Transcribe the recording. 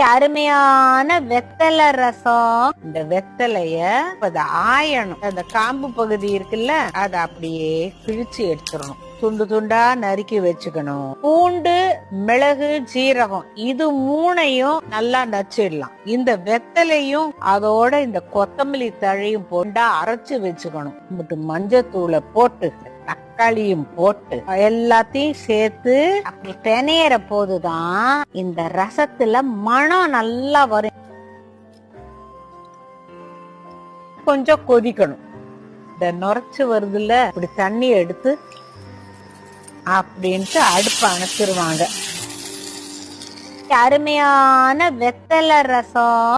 அருமையான வெத்தலை ரசம். இந்த வெத்தலைய அது ஆயணும். அந்த காம்பு பகுதி இருக்குல்ல, அதை அப்படியே கிழிச்சு எடுத்துடணும். துண்டு துண்டா நறுக்கி வச்சுக்கணும். பூண்டு, மிளகு, ஜீரகம் இது மூணையும் நல்லா நச்சிடலாம். இந்த வெத்தலையும் அதோட இந்த கொத்தமல்லி தழையும் போண்டா அரைச்சு வச்சுக்கணும். மஞ்சத்தூளை போட்டு தக்காளியும் போட்டு எல்லாத்தையும் சேர்த்து அப்படி பெனையற போதுதான் இந்த ரசத்துல மனம் நல்லா வரும். கொஞ்சம் கொதிக்கணும். இந்த நுரைச்சு வருதுல, இப்படி தண்ணி எடுத்து அப்படின்ட்டு அடுப்பை அணைச்சிருவாங்க. அருமையான வெத்தலை ரசம்.